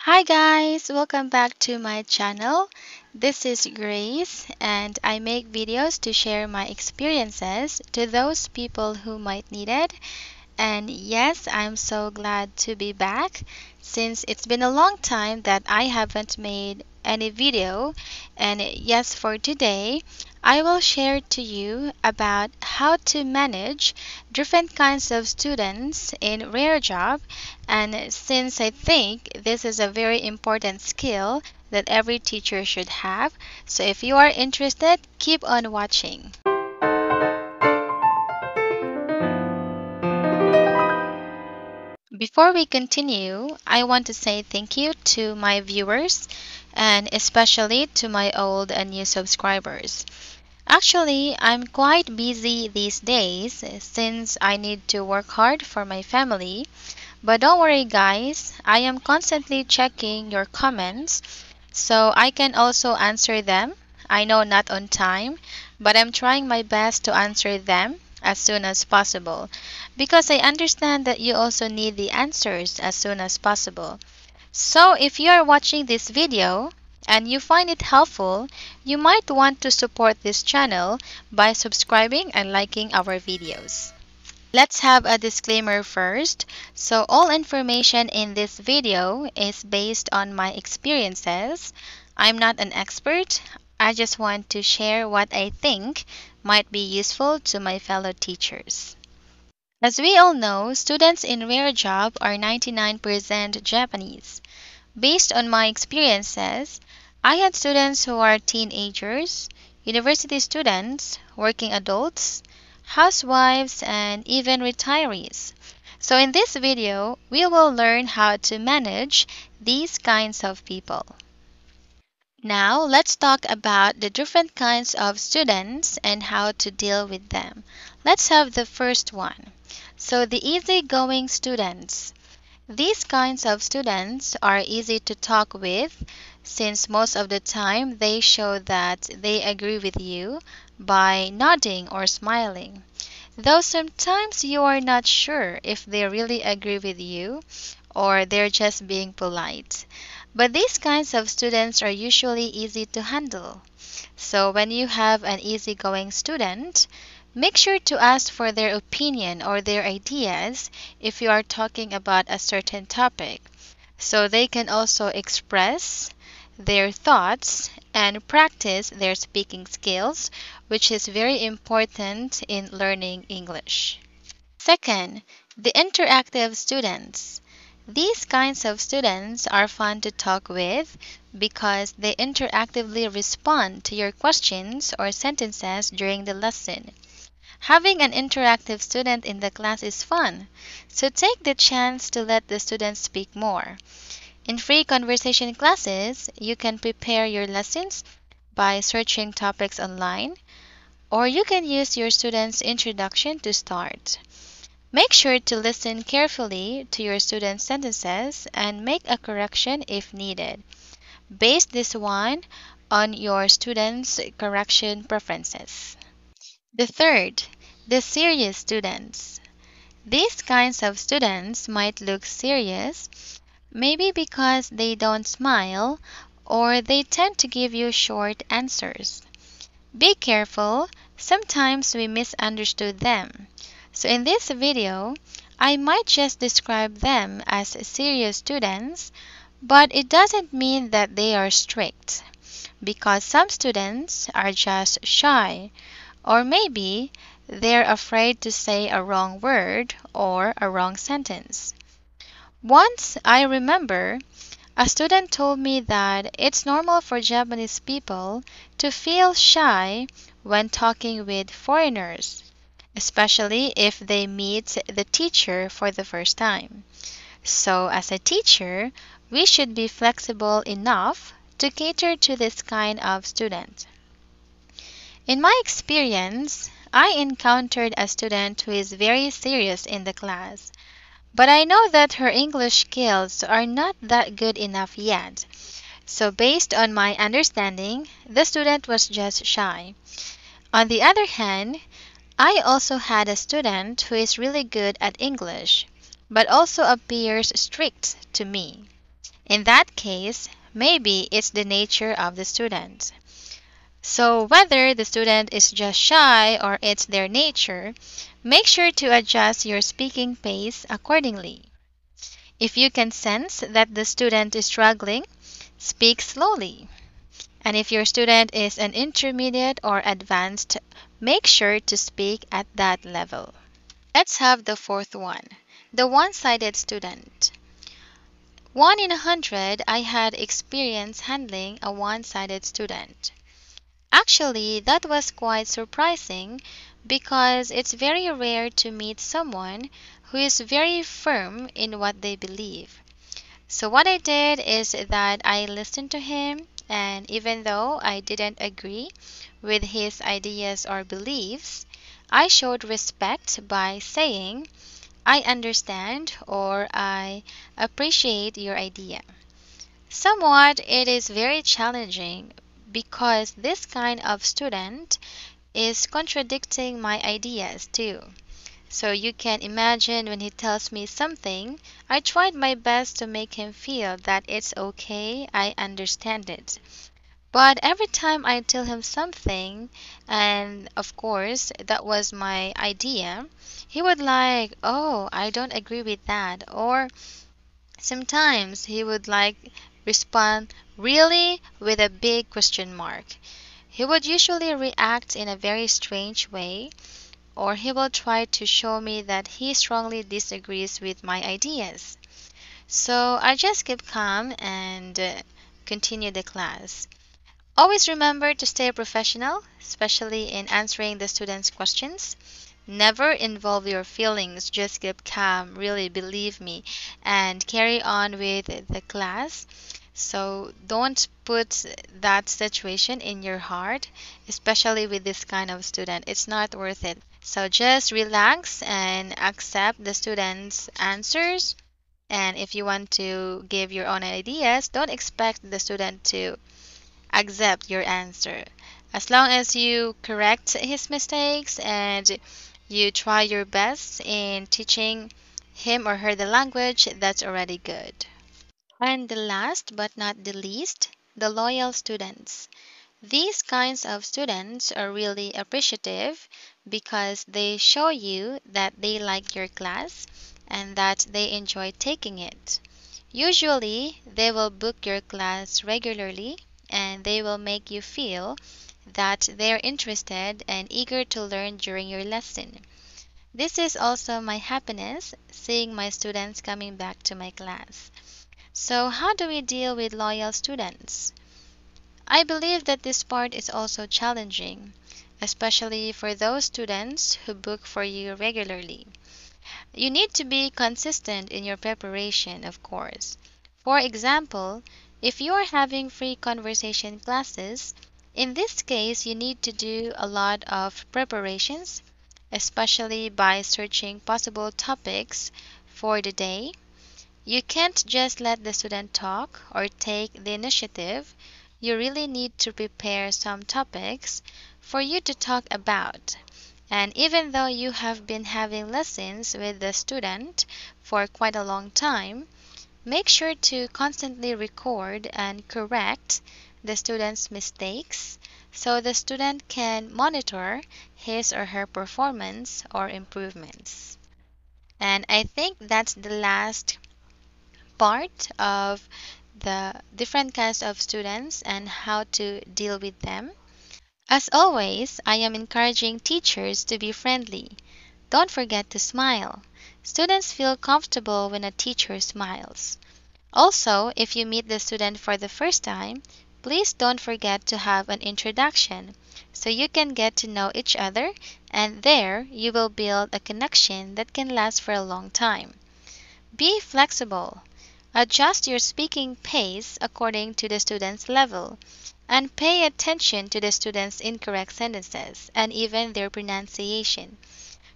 Hi guys, welcome back to my channel. This is Grace and I make videos to share my experiences to those people who might need it. And yes, I'm so glad to be back since it's been a long time that I haven't made any video. And yes, for today, I will share to you about how to manage different kinds of students in Rarejob. And since I think this is a very important skill that every teacher should have, so if you are interested, keep on watching. Before we continue, I want to say thank you to my viewers and especially to my old and new subscribers. Actually, I'm quite busy these days since I need to work hard for my family. But don't worry, guys, I am constantly checking your comments so I can also answer them. I know not on time, but I'm trying my best to answer them as soon as possible because I understand that you also need the answers as soon as possible. So if you are watching this video and you find it helpful, you might want to support this channel by subscribing and liking our videos. Let's have a disclaimer first. So all information in this video is based on my experiences. I'm not an expert. I just want to share what I think might be useful to my fellow teachers. As we all know, students in Rarejob are 99% Japanese. Based on my experiences, I had students who are teenagers, university students, working adults, housewives, and even retirees. So in this video, we will learn how to manage these kinds of people. Now, let's talk about the different kinds of students and how to deal with them. Let's have the first one. So the easygoing students. These kinds of students are easy to talk with since most of the time they show that they agree with you by nodding or smiling. Though sometimes you are not sure if they really agree with you or they're just being polite. But these kinds of students are usually easy to handle. So when you have an easygoing student, make sure to ask for their opinion or their ideas if you are talking about a certain topic, so they can also express their thoughts and practice their speaking skills, which is very important in learning English. Second, the interactive students. These kinds of students are fun to talk with because they interactively respond to your questions or sentences during the lesson. Having an interactive student in the class is fun, so take the chance to let the students speak more. In free conversation classes, you can prepare your lessons by searching topics online, or you can use your student's introduction to start. Make sure to listen carefully to your student's sentences and make a correction if needed. Base this one on your student's correction preferences. The third, the serious students. These kinds of students might look serious, maybe because they don't smile or they tend to give you short answers. Be careful, sometimes we misunderstood them. So in this video, I might just describe them as serious students, but it doesn't mean that they are strict, because some students are just shy, or maybe they're afraid to say a wrong word or a wrong sentence. Once I remember, a student told me that it's normal for Japanese people to feel shy when talking with foreigners, especially if they meet the teacher for the first time. So, as a teacher, we should be flexible enough to cater to this kind of student. In my experience, I encountered a student who is very serious in the class, but I know that her English skills are not that good enough yet. So based on my understanding, the student was just shy. On the other hand, I also had a student who is really good at English, but also appears strict to me. In that case, maybe it's the nature of the student. So, whether the student is just shy or it's their nature, make sure to adjust your speaking pace accordingly. If you can sense that the student is struggling, speak slowly. And if your student is an intermediate or advanced, make sure to speak at that level. Let's have the fourth one, the one sided student. 1 in 100, I had experience handling a one sided student. Actually, that was quite surprising because it's very rare to meet someone who is very firm in what they believe. So, what I did is that I listened to him, and even though I didn't agree with his ideas or beliefs, I showed respect by saying, I understand or I appreciate your idea. Somewhat, it is very challenging because this kind of student is contradicting my ideas too. So you can imagine when he tells me something, I tried my best to make him feel that it's okay, I understand it. But every time I tell him something, and of course that was my idea, he would like, oh, I don't agree with that. Or sometimes he would like respond, really, with a big question mark. He would usually react in a very strange way, or he will try to show me that he strongly disagrees with my ideas. So I just keep calm and continue the class. Always remember to stay professional, especially in answering the students' questions. Never involve your feelings, just keep calm, really believe me, and carry on with the class. So don't put that situation in your heart, especially with this kind of student. It's not worth it. So just relax and accept the student's answers. And if you want to give your own ideas, don't expect the student to accept your answer. As long as you correct his mistakes and you try your best in teaching him or her the language, that's already good. And the last but not the least, the loyal students. These kinds of students are really appreciative because they show you that they like your class and that they enjoy taking it. Usually, they will book your class regularly and they will make you feel that they're interested and eager to learn during your lesson. This is also my happiness, seeing my students coming back to my class. So, how do we deal with loyal students? I believe that this part is also challenging, especially for those students who book for you regularly. You need to be consistent in your preparation, of course. For example, if you are having free conversation classes, in this case you need to do a lot of preparations, especially by searching possible topics for the day. You can't just let the student talk or take the initiative. You really need to prepare some topics for you to talk about. And even though you have been having lessons with the student for quite a long time, make sure to constantly record and correct the student's mistakes so the student can monitor his or her performance or improvements. And I think that's the last part of the different kinds of students and how to deal with them. As always, I am encouraging teachers to be friendly. Don't forget to smile. Students feel comfortable when a teacher smiles. Also, if you meet the student for the first time, please don't forget to have an introduction so you can get to know each other, and there you will build a connection that can last for a long time. Be flexible. Adjust your speaking pace according to the student's level, and pay attention to the students' incorrect sentences and even their pronunciation.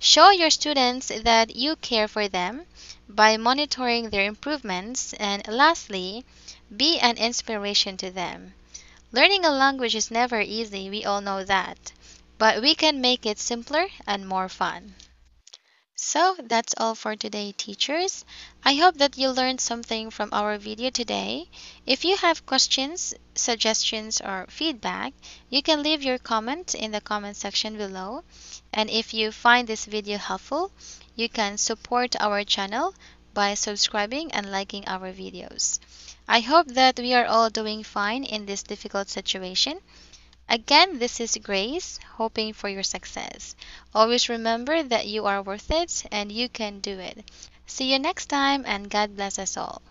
Show your students that you care for them by monitoring their improvements, and lastly, be an inspiration to them. Learning a language is never easy, we all know that, but we can make it simpler and more fun. So that's all for today, teachers. I hope that you learned something from our video today. If you have questions, suggestions, or feedback, you can leave your comment in the comment section below. And if you find this video helpful, you can support our channel by subscribing and liking our videos. I hope that we are all doing fine in this difficult situation. Again, this is Grace, hoping for your success. Always remember that you are worth it and you can do it. See you next time, and God bless us all.